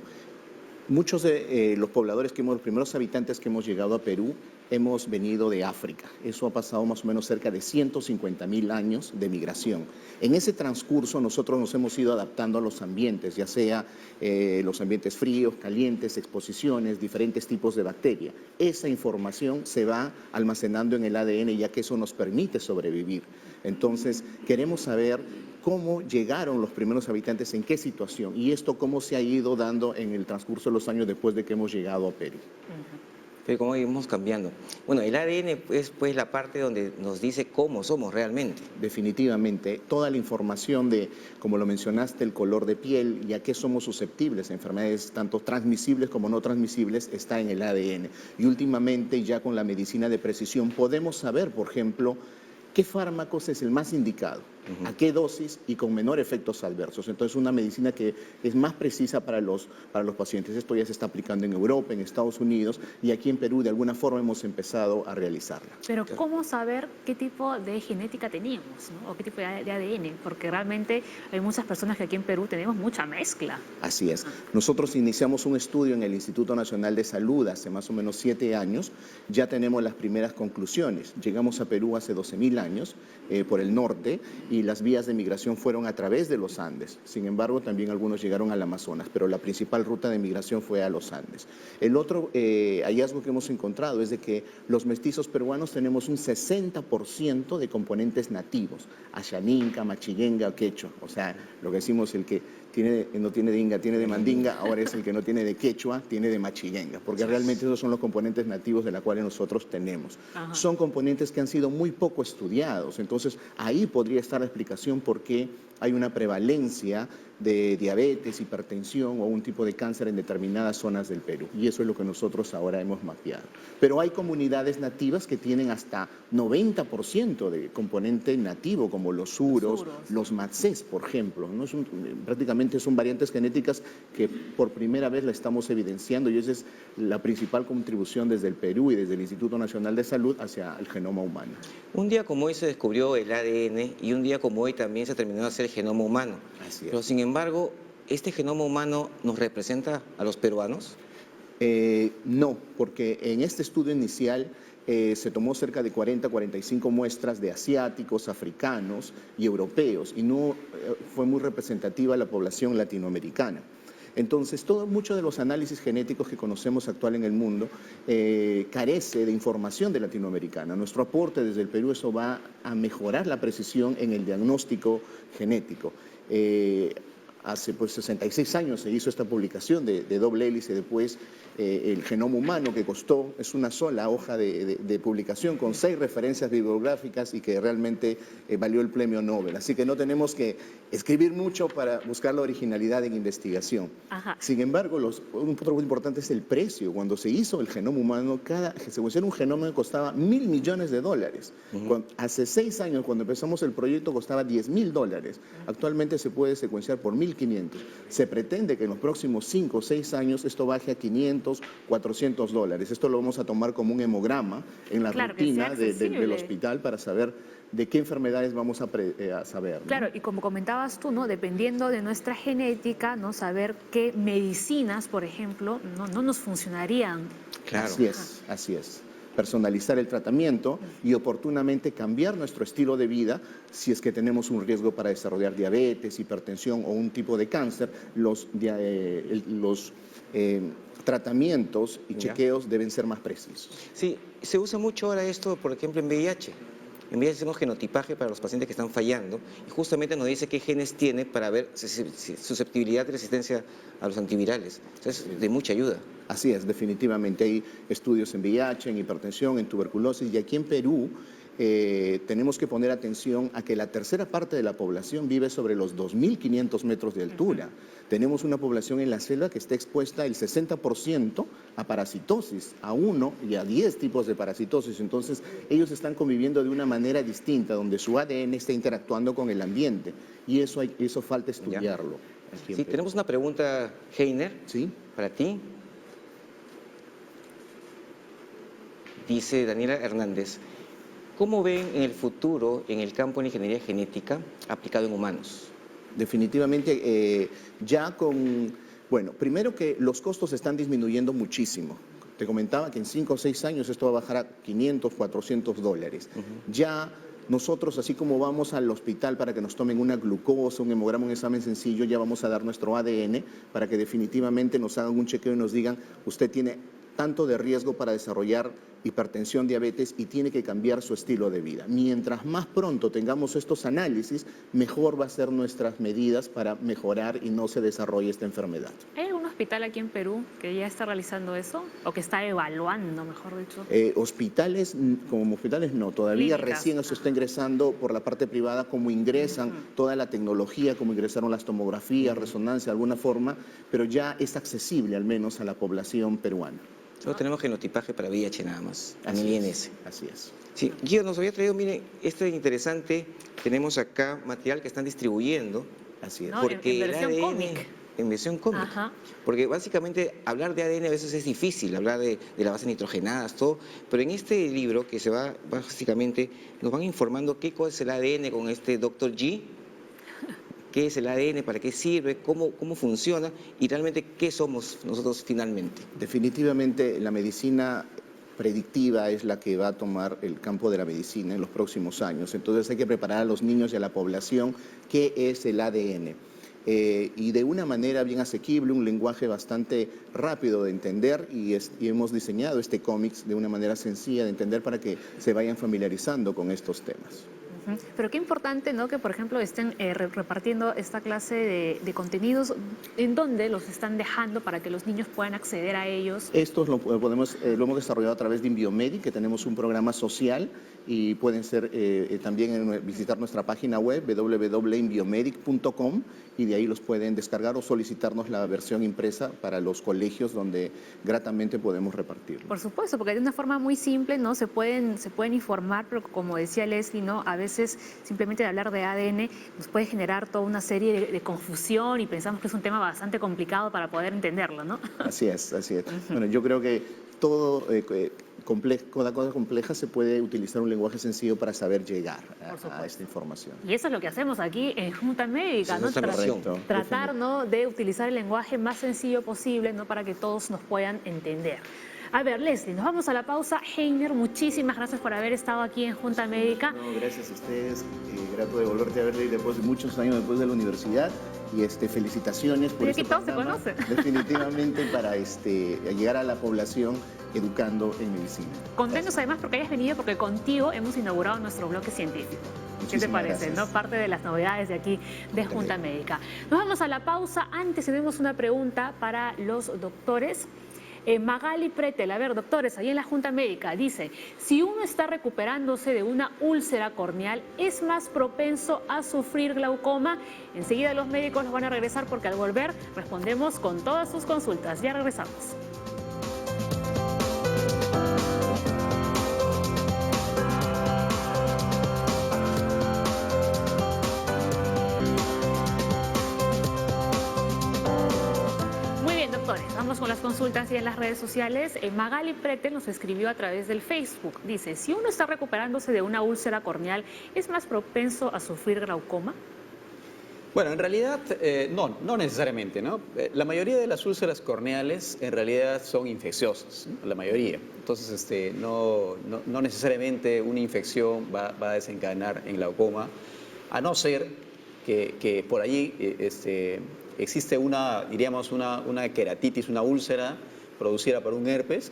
muchos de los pobladores, los primeros habitantes que hemos llegado a Perú, hemos venido de África. Eso ha pasado más o menos cerca de 150.000 años de migración. En ese transcurso nosotros nos hemos ido adaptando a los ambientes, ya sea los ambientes fríos, calientes, exposiciones, diferentes tipos de bacteria. Esa información se va almacenando en el ADN ya que eso nos permite sobrevivir. Entonces, queremos saber cómo llegaron los primeros habitantes, en qué situación, y esto cómo se ha ido dando en el transcurso de los años después de que hemos llegado a Perú. Pero cómo íbamos cambiando. Bueno, el ADN es pues la parte donde nos dice cómo somos realmente. Definitivamente, toda la información de, como lo mencionaste, el color de piel y a qué somos susceptibles a enfermedades tanto transmisibles como no transmisibles está en el ADN. Y últimamente ya con la medicina de precisión podemos saber, por ejemplo, qué fármacos es el más indicado, a qué dosis y con menor efectos adversos. Entonces, una medicina que es más precisa para los pacientes. Esto ya se está aplicando en Europa, en Estados Unidos y aquí en Perú de alguna forma hemos empezado a realizarla. Pero ¿cómo saber qué tipo de genética teníamos, ¿no? O qué tipo de ADN? Porque realmente hay muchas personas que aquí en Perú tenemos mucha mezcla. Así es. Nosotros iniciamos un estudio en el Instituto Nacional de Salud hace más o menos 7 años. Ya tenemos las primeras conclusiones. Llegamos a Perú hace 12.000 años por el norte y las vías de migración fueron a través de los Andes. Sin embargo, también algunos llegaron al Amazonas, pero la principal ruta de migración fue a los Andes. El otro hallazgo que hemos encontrado es de que los mestizos peruanos tenemos un 60% de componentes nativos, Ashaninka, Machillenga, Quechua. O sea, lo que decimos, el que no tiene de Inga, tiene de Mandinga, ahora es el que no tiene de Quechua, tiene de Machillenga, porque realmente esos son los componentes nativos de la cuales nosotros tenemos. Ajá. Son componentes que han sido muy poco estudiados, entonces ahí podría estar la explicación por qué hay una prevalencia de diabetes, hipertensión o un tipo de cáncer en determinadas zonas del Perú. Y eso es lo que nosotros ahora hemos mapeado. Pero hay comunidades nativas que tienen hasta 90% de componente nativo, como los suros, los matsés, por ejemplo, ¿no? Prácticamente son variantes genéticas que por primera vez la estamos evidenciando y esa es la principal contribución desde el Perú y desde el Instituto Nacional de Salud hacia el genoma humano. Un día como hoy se descubrió el ADN y un día como hoy también se terminó de hacer el genoma humano. Así es. Pero sin embargo, ¿este genoma humano nos representa a los peruanos? No, porque en este estudio inicial se tomó cerca de 40-45 muestras de asiáticos, africanos y europeos y no fue muy representativa la población latinoamericana. Entonces, muchos de los análisis genéticos que conocemos actual en el mundo carece de información de latinoamericana. Nuestro aporte desde el Perú, eso va a mejorar la precisión en el diagnóstico genético. Hace 66 años se hizo esta publicación de doble hélice, después el genoma humano que costó, es una sola hoja de publicación con 6 referencias bibliográficas y que realmente valió el premio Nobel. Así que no tenemos que escribir mucho para buscar la originalidad en investigación. Ajá. Sin embargo, un punto muy importante es el precio. Cuando se hizo el genoma humano, secuenciar un genoma costaba $1.000 millones. Hace 6 años, cuando empezamos el proyecto, costaba $10.000. Actualmente se puede secuenciar por $1.500. Se pretende que en los próximos 5 o 6 años esto baje a $500, $400. Esto lo vamos a tomar como un hemograma en la rutina del hospital para saber de qué enfermedades vamos a saber, ¿no? Claro, y como comentabas tú, ¿no? Dependiendo de nuestra genética, ¿no? Saber qué medicinas, por ejemplo, no nos funcionarían. Claro. Así es. Personalizar el tratamiento y oportunamente cambiar nuestro estilo de vida si es que tenemos un riesgo para desarrollar diabetes, hipertensión o un tipo de cáncer. Los tratamientos y chequeos deben ser más precisos. Sí, se usa mucho ahora esto, por ejemplo, en VIH. En VIH hacemos genotipaje para los pacientes que están fallando y justamente nos dice qué genes tiene para ver susceptibilidad y resistencia a los antivirales. Entonces, de mucha ayuda. Así es, definitivamente. Hay estudios en VIH, en hipertensión, en tuberculosis y aquí en Perú tenemos que poner atención a que la tercera parte de la población vive sobre los 2.500 metros de altura. Tenemos una población en la selva que está expuesta el 60% a parasitosis, a 1 y a 10 tipos de parasitosis. Entonces, ellos están conviviendo de una manera distinta, donde su ADN está interactuando con el ambiente y eso falta estudiarlo. Sí, tenemos una pregunta, Heiner, ¿sí? Para ti. Dice Daniela Hernández, ¿cómo ven en el futuro en el campo de la ingeniería genética aplicado en humanos? Definitivamente bueno, primero que los costos están disminuyendo muchísimo. Te comentaba que en 5 o 6 años esto va a bajar a $500, $400. Ya nosotros, así como vamos al hospital para que nos tomen una glucosa, un hemograma, un examen sencillo, ya vamos a dar nuestro ADN para que definitivamente nos hagan un chequeo y nos digan, usted tiene tanto de riesgo para desarrollar hipertensión, diabetes y tiene que cambiar su estilo de vida. Mientras más pronto tengamos estos análisis, mejor va a ser nuestras medidas para mejorar y no se desarrolle esta enfermedad. ¿Hay algún hospital aquí en Perú que ya está realizando eso? ¿O que está evaluando, mejor dicho? Hospitales no, todavía Clínicas. Recién eso está ingresando por la parte privada, como ingresan toda la tecnología, como ingresaron las tomografías, resonancia, de alguna forma, pero ya es accesible al menos a la población peruana. Solo tenemos genotipaje para VIH nada más, a nivel INS. Así es. Sí, Guido nos había traído, miren, esto es interesante, tenemos acá material que están distribuyendo. Así es. No, Porque en versión el ADN, cómic. En versión cómic. Ajá. Porque básicamente hablar de ADN a veces es difícil, hablar de las bases nitrogenadas, todo, pero en este libro que se va, básicamente, nos van informando qué cosa es el ADN con este Dr. G, qué es el ADN, para qué sirve, cómo funciona y realmente qué somos nosotros finalmente. Definitivamente la medicina predictiva es la que va a tomar el campo de la medicina en los próximos años. Entonces hay que preparar a los niños y a la población qué es el ADN. Y de una manera bien asequible, un lenguaje bastante rápido de entender y hemos diseñado este cómics de una manera sencilla de entender para que se vayan familiarizando con estos temas. Pero qué importante, ¿no?, que por ejemplo estén repartiendo esta clase de contenidos. ¿En dónde los están dejando para que los niños puedan acceder a ellos? Estos lo hemos desarrollado a través de Inbiomedic, que tenemos un programa social y pueden ser también visitar nuestra página web www.inbiomedic.com y de ahí los pueden descargar o solicitarnos la versión impresa para los colegios donde gratamente podemos repartirlo. Por supuesto, porque de una forma muy simple, ¿no? Se pueden informar, pero como decía Leslie, ¿no?, a veces simplemente de hablar de ADN nos puede generar toda una serie de confusión y pensamos que es un tema bastante complicado para poder entenderlo, ¿no? Así es, así es. Bueno, yo creo que todo cada cosa compleja se puede utilizar un lenguaje sencillo para saber llegar a esta información. Y eso es lo que hacemos aquí en Junta Médica, ¿no? Tratar, ¿no?, de utilizar el lenguaje más sencillo posible, ¿no?, para que todos nos puedan entender. A ver, Leslie, nos vamos a la pausa. Heiner, muchísimas gracias por haber estado aquí en Junta Médica. No, gracias a ustedes. Grato de volverte a ver después de muchos años después de la universidad. Y felicitaciones por aquí todos se conocen. Definitivamente para llegar a la población educando en medicina. Contentos además porque hayas venido, porque contigo hemos inaugurado nuestro bloque científico. ¿Qué te parece? ¿No? Parte de las novedades de aquí de Junta Médica. Nos vamos a la pausa. Antes tenemos una pregunta para los doctores. Magali Pretel, a ver, doctores, ahí en la Junta Médica, dice, si uno está recuperándose de una úlcera corneal, ¿es más propenso a sufrir glaucoma? Enseguida los médicos los van a regresar porque al volver respondemos con todas sus consultas. Ya regresamos. vamos con las consultas y en las redes sociales. Magali Pretel nos escribió a través del Facebook. Dice, si uno está recuperándose de una úlcera corneal, ¿es más propenso a sufrir glaucoma? Bueno, en realidad no necesariamente, ¿no? La mayoría de las úlceras corneales en realidad son infecciosas, ¿no? La mayoría. Entonces, no necesariamente una infección va a desencadenar en glaucoma, a no ser que por allí existe una queratitis, una úlcera producida por un herpes,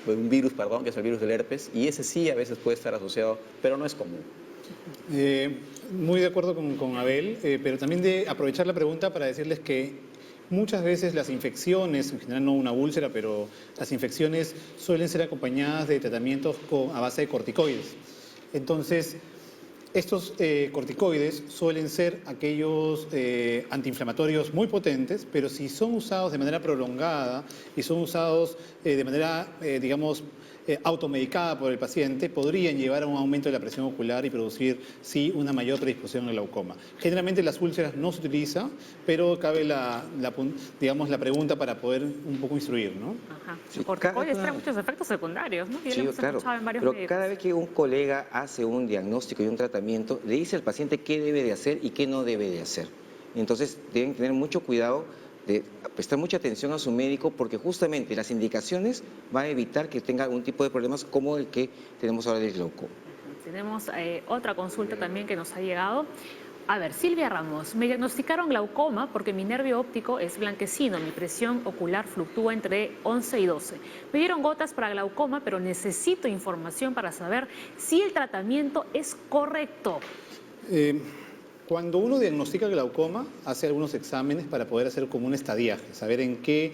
un virus, que es el virus del herpes, y ese sí a veces puede estar asociado, pero no es común. Muy de acuerdo con Abel, pero también de aprovechar la pregunta para decirles que muchas veces las infecciones, en general no una úlcera, pero las infecciones suelen ser acompañadas de tratamientos a base de corticoides. Entonces, estos corticoides suelen ser aquellos antiinflamatorios muy potentes, pero si son usados de manera prolongada y son usados de manera, automedicada por el paciente, podrían llevar a un aumento de la presión ocular y producir, sí, una mayor predisposición al glaucoma. Generalmente las úlceras no se utilizan, pero cabe la pregunta para poder un poco instruir, ¿no? Ajá. Los corticoides traen muchos efectos secundarios, ¿no? Sí, claro. Pero cada vez que un colega hace un diagnóstico y un tratamiento, le dice al paciente qué debe de hacer y qué no debe de hacer. Entonces, deben tener mucho cuidado de prestar mucha atención a su médico, porque justamente las indicaciones van a evitar que tenga algún tipo de problemas como el que tenemos ahora del glaucoma. Tenemos otra consulta también que nos ha llegado. A ver, Silvia Ramos, me diagnosticaron glaucoma porque mi nervio óptico es blanquecino, mi presión ocular fluctúa entre 11 y 12. Me dieron gotas para glaucoma, pero necesito información para saber si el tratamiento es correcto. Cuando uno diagnostica glaucoma, hace algunos exámenes para poder hacer como un estadiaje, saber en qué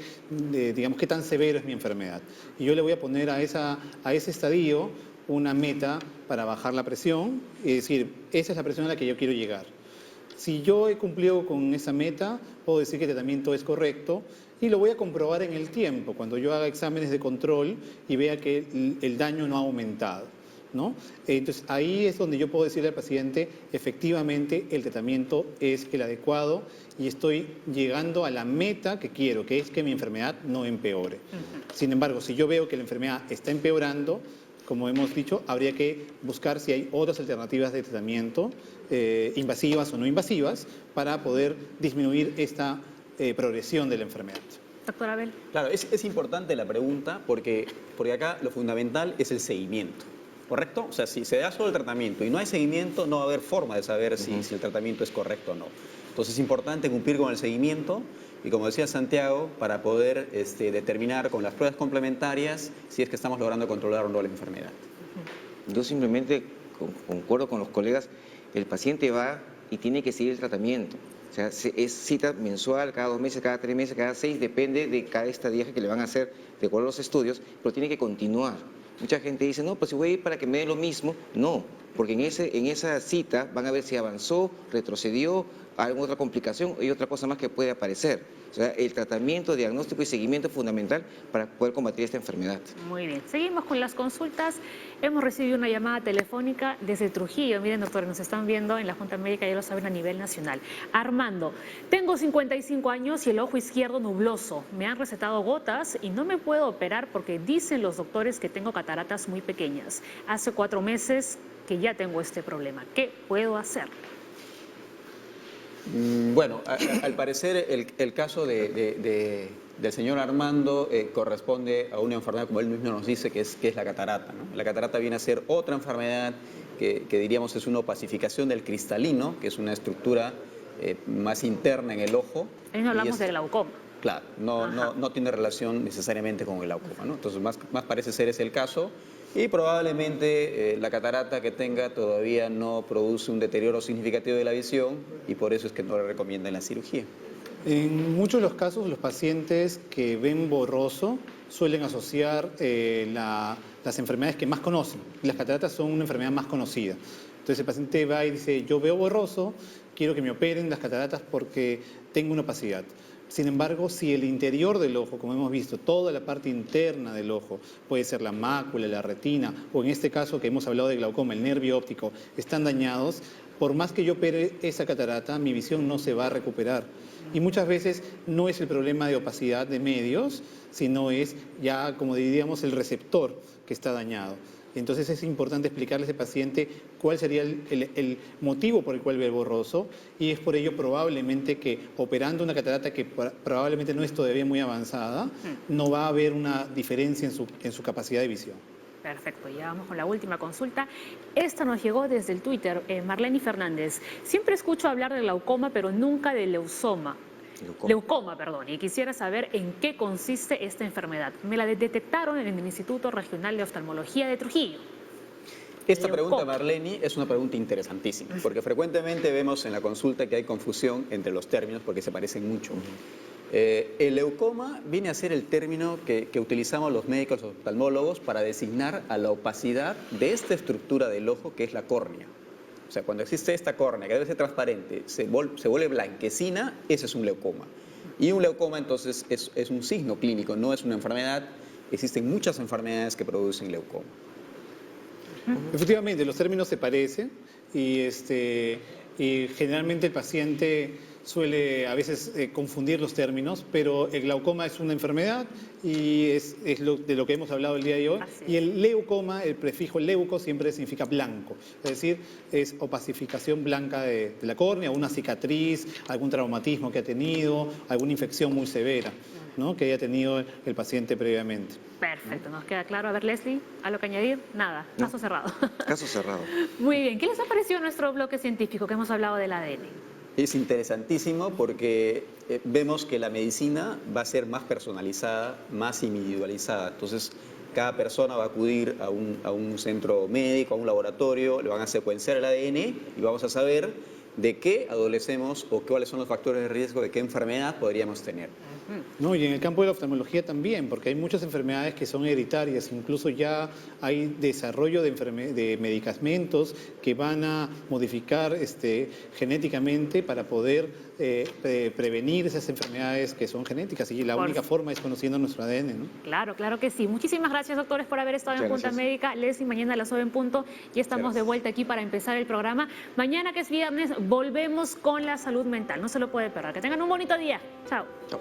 tan severo es mi enfermedad. Y yo le voy a poner a ese estadio una meta para bajar la presión, es decir, esa es la presión a la que yo quiero llegar. Si yo he cumplido con esa meta, puedo decir que el tratamiento es correcto y lo voy a comprobar en el tiempo, cuando yo haga exámenes de control y vea que el daño no ha aumentado, ¿no? Entonces ahí es donde yo puedo decirle al paciente, efectivamente el tratamiento es el adecuado y estoy llegando a la meta que quiero, que es que mi enfermedad no empeore. Sin embargo, si yo veo que la enfermedad está empeorando, como hemos dicho, habría que buscar si hay otras alternativas de tratamiento, invasivas o no invasivas, para poder disminuir esta progresión de la enfermedad. Doctor Abel. Claro, es importante la pregunta porque acá lo fundamental es el seguimiento, ¿correcto? O sea, si se da solo el tratamiento y no hay seguimiento, no va a haber forma de saber si el tratamiento es correcto o no. Entonces es importante cumplir con el seguimiento y, como decía Santiago, para poder determinar con las pruebas complementarias si es que estamos logrando controlar o no la enfermedad. Yo simplemente concuerdo con los colegas, el paciente va y tiene que seguir el tratamiento. O sea, es cita mensual, cada 2 meses, cada 3 meses, cada 6, depende de cada estadiaje que le van a hacer de acuerdo a los estudios, pero tiene que continuar. Mucha gente dice, no, pues si voy a ir para que me dé lo mismo. No, porque en esa cita van a ver si avanzó, retrocedió, alguna otra complicación y otra cosa más que puede aparecer. O sea, el tratamiento, diagnóstico y seguimiento es fundamental para poder combatir esta enfermedad. Muy bien, seguimos con las consultas. Hemos recibido una llamada telefónica desde Trujillo. Miren, doctores, nos están viendo en la Junta Médica, ya lo saben, a nivel nacional. Armando, tengo 55 años y el ojo izquierdo nubloso. Me han recetado gotas y no me puedo operar porque dicen los doctores que tengo cataratas muy pequeñas. Hace 4 meses que ya tengo este problema. ¿Qué puedo hacer? Bueno, al parecer el caso del señor Armando corresponde a una enfermedad, como él mismo nos dice, que es la catarata, ¿no? La catarata viene a ser otra enfermedad que diríamos es una opacificación del cristalino, que es una estructura más interna en el ojo. Ahí no hablamos de glaucoma. Claro, no tiene relación necesariamente con el glaucoma, ¿no? Entonces más parece ser ese el caso. Y probablemente la catarata que tenga todavía no produce un deterioro significativo de la visión y por eso es que no le recomiendan la cirugía. En muchos de los casos, los pacientes que ven borroso suelen asociar las enfermedades que más conocen. Las cataratas son una enfermedad más conocida. Entonces el paciente va y dice, yo veo borroso, quiero que me operen las cataratas porque tengo una opacidad. Sin embargo, si el interior del ojo, como hemos visto, toda la parte interna del ojo, puede ser la mácula, la retina, o en este caso que hemos hablado de glaucoma, el nervio óptico, están dañados, por más que yo opere esa catarata, mi visión no se va a recuperar. Y muchas veces no es el problema de opacidad de medios, sino es ya, como diríamos, el receptor que está dañado. Entonces es importante explicarle a ese paciente cuál sería el motivo por el cual ve el borroso, y es por ello probablemente que operando una catarata que probablemente no es todavía muy avanzada, no va a haber una diferencia en su capacidad de visión. Perfecto, ya vamos con la última consulta. Esta nos llegó desde el Twitter, Marlene Fernández. Siempre escucho hablar de glaucoma, pero nunca de leucoma, perdón, y quisiera saber en qué consiste esta enfermedad. Me la detectaron en el Instituto Regional de Oftalmología de Trujillo. Esta Leucoma. pregunta, Marlene, es una pregunta interesantísima, porque frecuentemente vemos en la consulta que hay confusión entre los términos porque se parecen mucho. El leucoma viene a ser el término que utilizamos los médicos oftalmólogos para designar a la opacidad de esta estructura del ojo que es la córnea. O sea, cuando existe esta córnea que debe ser transparente, se vuelve blanquecina, ese es un leucoma. Y un leucoma entonces es un signo clínico, no es una enfermedad. Existen muchas enfermedades que producen leucoma. Efectivamente, los términos se parecen y generalmente el paciente suele a veces confundir los términos, pero el glaucoma es una enfermedad y es de lo que hemos hablado el día de hoy. Y el leucoma, el prefijo leuco siempre significa blanco, es decir, es opacificación blanca de la córnea, una cicatriz, algún traumatismo que ha tenido, alguna infección muy severa, ¿no?, que haya tenido el paciente previamente. Perfecto, nos queda claro. A ver, Leslie, ¿algo que añadir? Nada, caso cerrado. Caso cerrado. Muy bien, ¿qué les ha parecido nuestro bloque científico que hemos hablado del ADN? Es interesantísimo porque vemos que la medicina va a ser más personalizada, más individualizada. Entonces, cada persona va a acudir a un centro médico, a un laboratorio, le van a secuenciar el ADN y vamos a saber de qué adolecemos o cuáles son los factores de riesgo de qué enfermedad podríamos tener. No, y en el campo de la oftalmología también, porque hay muchas enfermedades que son hereditarias, incluso ya hay desarrollo de medicamentos que van a modificar genéticamente para poder prevenir esas enfermedades que son genéticas, y la única forma es conociendo nuestro ADN, ¿no? Claro, claro que sí. Muchísimas gracias, doctores, por haber estado en Junta Médica. Leslie, mañana a las 9 en punto y estamos de vuelta aquí para empezar el programa. Mañana, que es viernes, volvemos con la salud mental. No se lo puede perder. Que tengan un bonito día. Chao. Chao.